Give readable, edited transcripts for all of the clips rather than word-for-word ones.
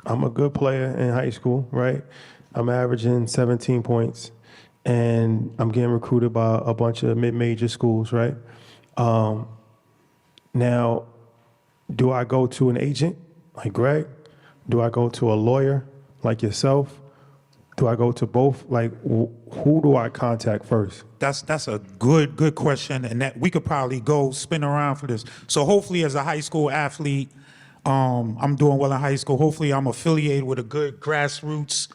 I'm a good player in high school, right? I'm averaging 17 points, and I'm getting recruited by a bunch of mid-major schools, right? Now, do I go to an agent like Greg? Do I go to a lawyer like yourself? Do I go to both? Like, who do I contact first? That's a good question, and that we could probably go spin around for this. So hopefully, as a high school athlete, I'm doing well in high school. Hopefully, I'm affiliated with a good grassroots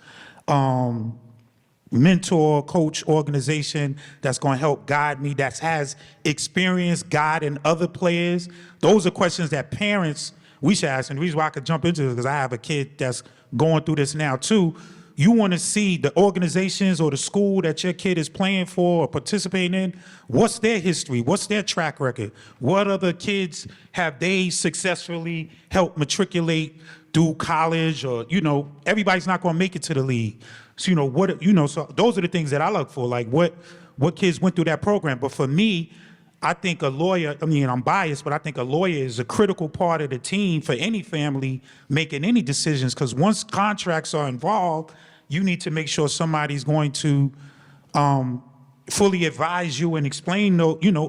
mentor, coach organization that's going to help guide me, that has experience guiding other players. Those are questions that parents, we should ask. And the reason why I could jump into this is because I have a kid that's going through this now too. You want to see the organizations or the school that your kid is playing for or participating in, what's their history, what's their track record, what other kids have they successfully helped matriculate through college, or, everybody's not going to make it to the league. So, so those are the things that I look for, like what kids went through that program. But for me, I think a lawyer, I'm biased, but I think a lawyer is a critical part of the team for any family making any decisions, because once contracts are involved, you need to make sure somebody's going to fully advise you and explain,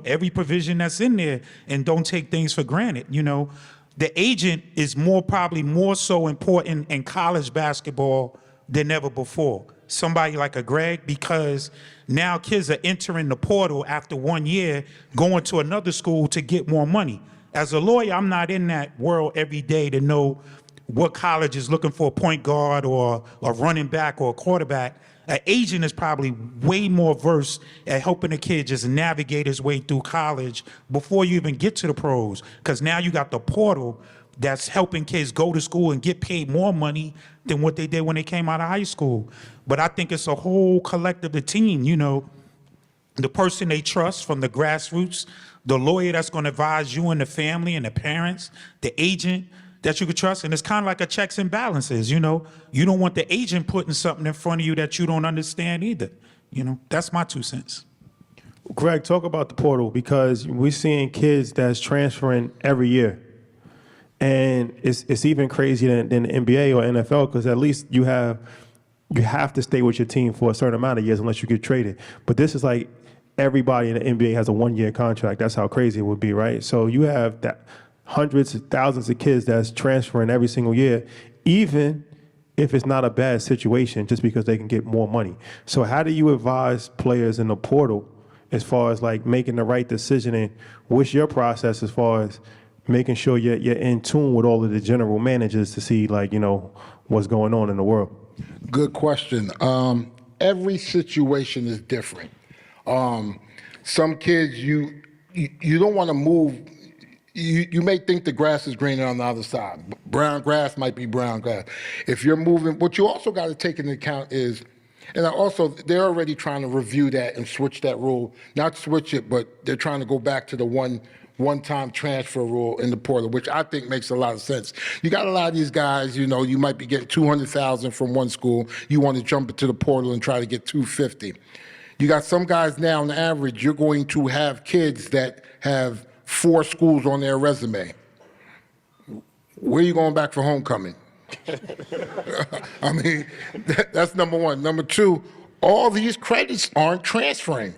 every provision that's in there, and don't take things for granted. The agent is probably more so important in college basketball than ever before. Somebody like a Greg, because now kids are entering the portal after 1 year, going to another school to get more money. As a lawyer, I'm not in that world every day to know what college is looking for a point guard or a running back or a quarterback. An agent is probably way more versed at helping a kid just navigate his way through college before you even get to the pros, because now you got the portal that's helping kids go to school and get paid more money than what they did when they came out of high school. But I think it's a whole collective, the team, the person they trust from the grassroots, the lawyer that's going to advise you and the family and the parents, the agent that you could trust. And it's kind of like a checks and balances, You don't want the agent putting something in front of you that you don't understand either. That's my 2 cents. Greg, talk about the portal, because we're seeing kids that's transferring every year. And it's even crazier than the NBA or NFL, because at least you have to stay with your team for a certain amount of years unless you get traded. But this is like everybody in the NBA has a 1-year contract. That's how crazy it would be, right? So you have that hundreds of thousands of kids that's transferring every single year, even if it's not a bad situation, just because they can get more money. So how do you advise players in the portal as far as like making the right decision, and what's your process as far as making sure you're in tune with all of the general managers to see what's going on in the world? Good question. Every situation is different. Some kids you don't want to move. You may think the grass is greener on the other side. Brown grass might be brown grass. If you're moving, what you also got to take into account is, and they're already trying to review that and switch that rule. Not switch it, but they're trying to go back to the one-time transfer rule in the portal, which I think makes a lot of sense. You got a lot of these guys, you might be getting $200,000 from one school. You want to jump into the portal and try to get $250,000. You got some guys now, on average, you're going to have kids that have 4 schools on their resume. Where are you going back for homecoming? That's number one. Number two, all these credits aren't transferring.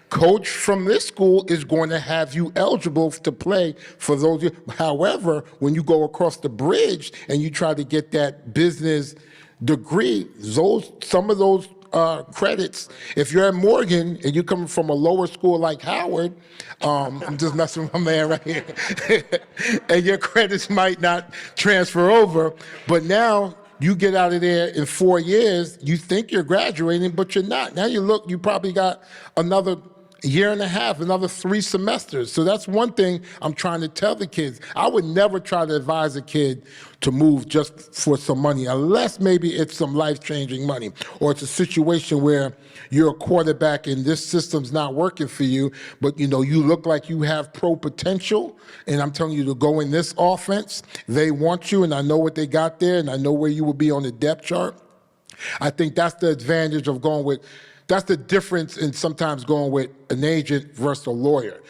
Coach from this school is going to have you eligible to play for those years. However, when you go across the bridge and you try to get that business degree, some of those credits, if you're at Morgan and you're coming from a lower school like Howard, I'm just messing with my man right here, and your credits might not transfer over, but now you get out of there in 4 years, you think you're graduating, but you're not. Now you probably got another year and a half, another 3 semesters. So that's one thing I'm trying to tell the kids. I would never try to advise a kid to move just for some money, unless maybe it's some life-changing money, or it's a situation where you're a quarterback and this system's not working for you, but you look like you have pro potential, and I'm telling you to go in this offense. They want you, and I know what they got there, and I know where you will be on the depth chart. I think that's the advantage of that's the difference in sometimes going with an agent versus a lawyer.